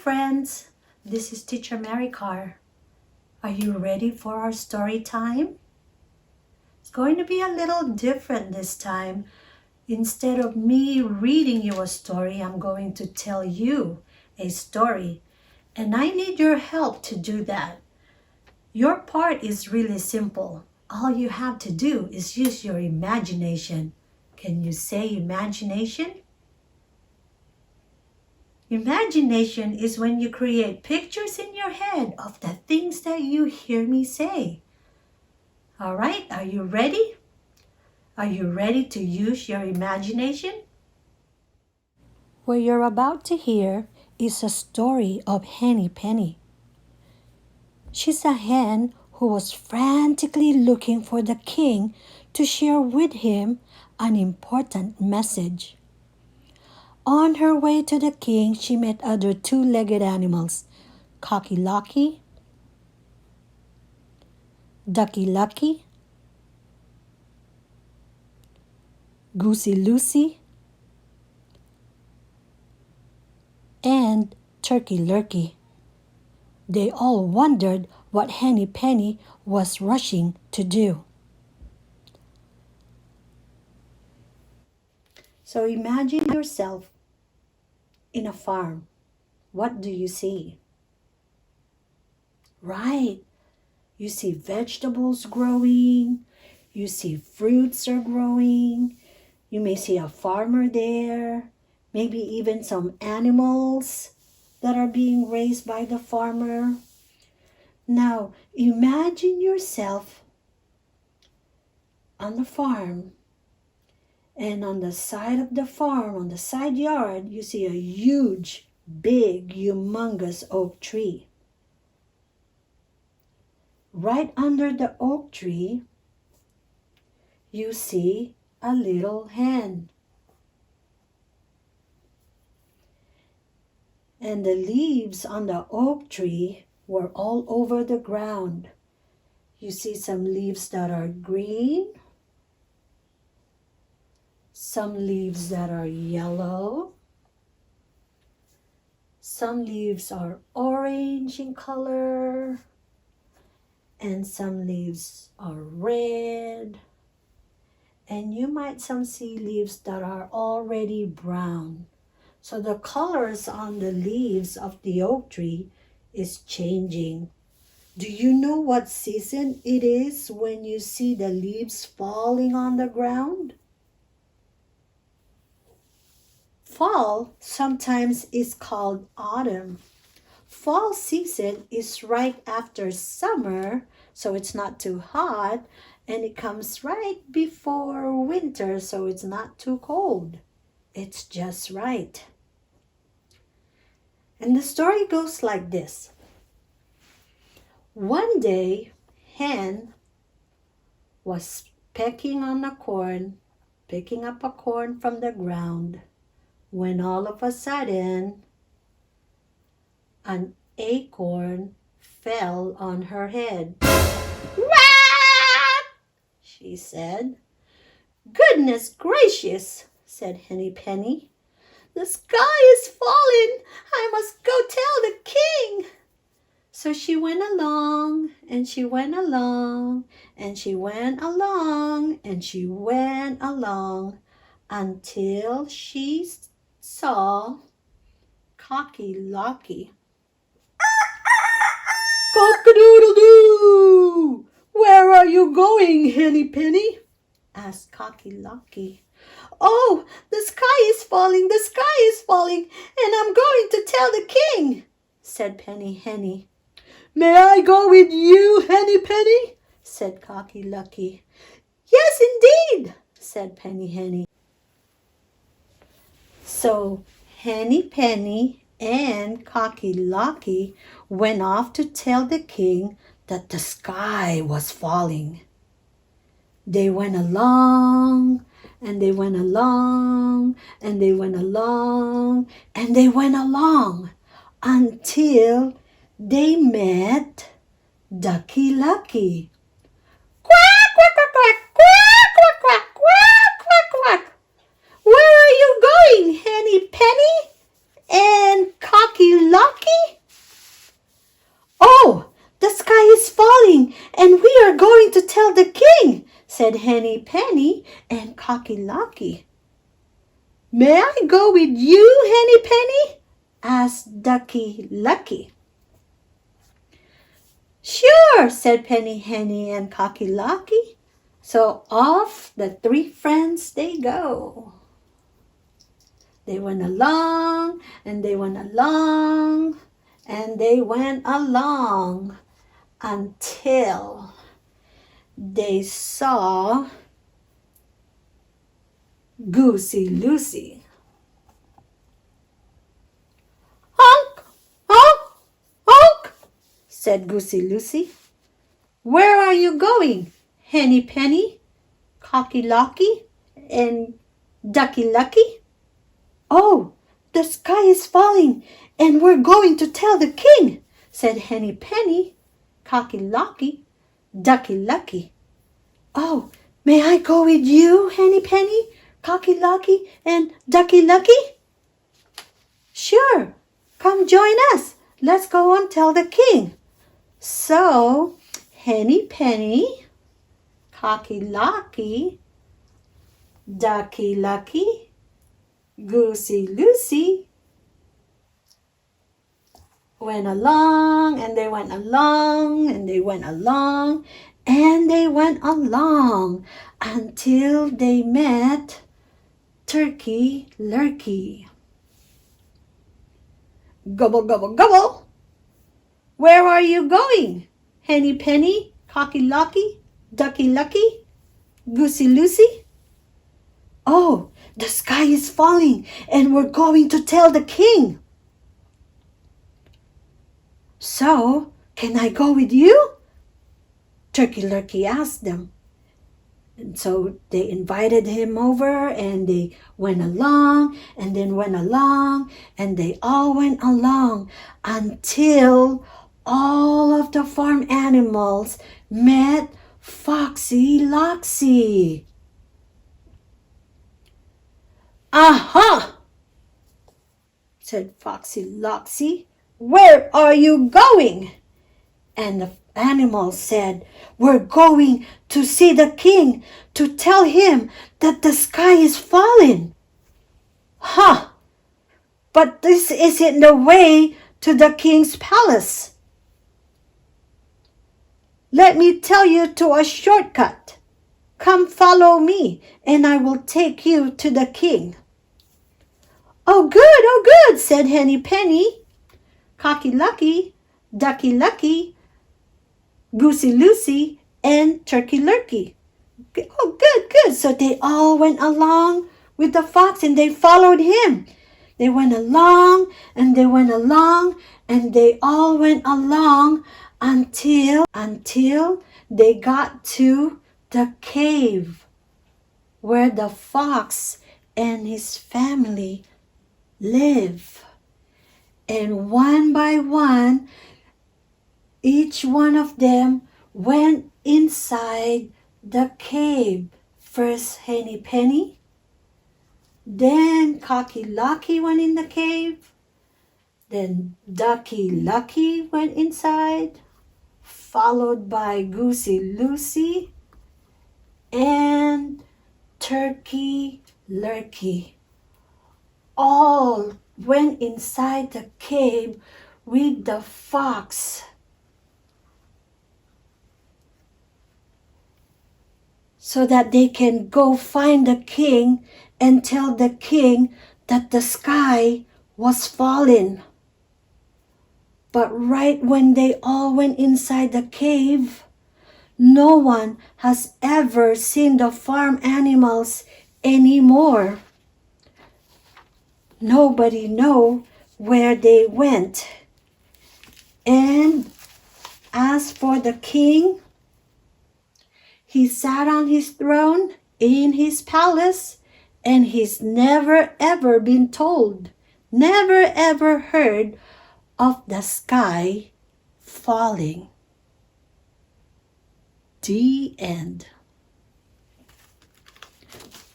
friends, this is Teacher Mary Carr. Are you ready for our story time? It's going to be a little different this time. Instead of me reading you a story, I'm going to tell you a story. And I need your help to do that. Your part is really simple. All you have to do is use your imagination. Can you say imagination? Imagination is when you create pictures in your head of the things that you hear me say. All right, are you ready? Are you ready to use your imagination? What you're about to hear is a story of Henny Penny. She's a hen who was frantically looking for the king to share with him an important message. On her way to the king, she met other two-legged animals, Cocky Locky, Ducky Lucky, Goosey Lucy, and Turkey Lurkey. They all wondered what Henny Penny was rushing to do. So imagine yourself in a farm. What do you see? Right. You see vegetables growing. You see fruits are growing. You may see a farmer there. Maybe even some animals that are being raised by the farmer. Now, imagine yourself on the farm. And on the side of the farm, on the side yard, you see a huge, big, humongous oak tree. Right under the oak tree, you see a little hen. And the leaves on the oak tree were all over the ground. You see some leaves that are green, some leaves that are yellow, some leaves are orange in color, and some leaves are red, and you might see leaves that are already brown. So the colors on the leaves of the oak tree is changing. Do you know what season it is when you see the leaves falling on the ground? Fall sometimes is called autumn. Fall season is right after summer, so it's not too hot, and it comes right before winter, so it's not too cold. It's just right. And the story goes like this. One day, hen was picking up a corn from the ground, when all of a sudden, an acorn fell on her head. "Wah!" she said. "Goodness gracious," said Henny Penny. "The sky is falling. I must go tell the king." So she went along, and she went along, and she went along, and she went along, until she saw Cocky Locky. "Cock-a-doodle-doo! Where are you going, Henny Penny?" asked Cocky Locky. "Oh, the sky is falling, and I'm going to tell the king," said Penny Henny. "May I go with you, Henny Penny?" said Cocky Locky. "Yes, indeed," said Penny Henny. So Henny Penny and Cocky Locky went off to tell the king that the sky was falling. They went along, and they went along, and they went along, and they went along, until they met Ducky Lucky. "Quack, quack, quack, quack, quack, quack, quack, quack, quack, quack. Where are you going, Henny Penny and Cocky Locky?" tell the king, said Henny Penny and Cocky Locky. May I go with you, Henny Penny? Asked Ducky Lucky. Sure, said Penny Henny and Cocky Locky. So off the three friends they go. They went along, and they went along, and they went along until they saw Goosey Lucy. Honk, honk, honk, said Goosey Lucy. Where are you going, Henny Penny, Cocky Locky, and Ducky Lucky? Oh, the sky is falling, and we're going to tell the king, said Henny Penny, Cocky Locky, Ducky Lucky. Oh, may I go with you, Henny Penny, Cocky Locky, and Ducky Lucky? Sure, come join us. Let's go and tell the king. So, Henny Penny, Cocky Locky, Ducky Lucky, Goosey Lucy went along, and they went along, and they went along, and they went along until they met Turkey Lurkey. Gobble, gobble, gobble. Where are you going, Henny Penny, Cocky Locky, Ducky Lucky, Goosey Lucy? Oh, the sky is falling, and we're going to tell the king. So, can I go with you? Turkey Lurkey asked them. And so they invited him over, and they went along, and then went along, and they all went along until all of the farm animals met Foxy Loxy. Aha! Said Foxy Loxy. Where are you going? And the animals said, we're going to see the king to tell him that the sky is falling. Huh! But this isn't the way to the king's palace. Let me tell you to a shortcut. Come follow me, and I will take you to the king. Oh good, said Henny Penny, Cocky Lucky, Ducky Lucky, Goosey Lucy, and Turkey Lurkey. Oh, good. So they all went along with the fox, and they followed him. They went along, and they went along, and they all went along until they got to the cave where the fox and his family live. And one by one, each one of them went inside the cave. First Henny Penny, then Cocky Locky went in the cave, then Ducky Lucky went inside, followed by Goosey Lucy and Turkey Lurkey. All went inside the cave with the fox. So that they can go find the king and tell the king that the sky was falling. But right when they all went inside the cave, no one has ever seen the farm animals anymore. Nobody knows where they went. And as for the king, he sat on his throne in his palace, and he's never ever been told, never ever heard of the sky falling. The end.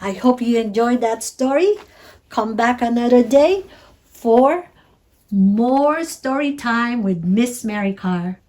I hope you enjoyed that story. Come back another day for more story time with Miss Mary Carr.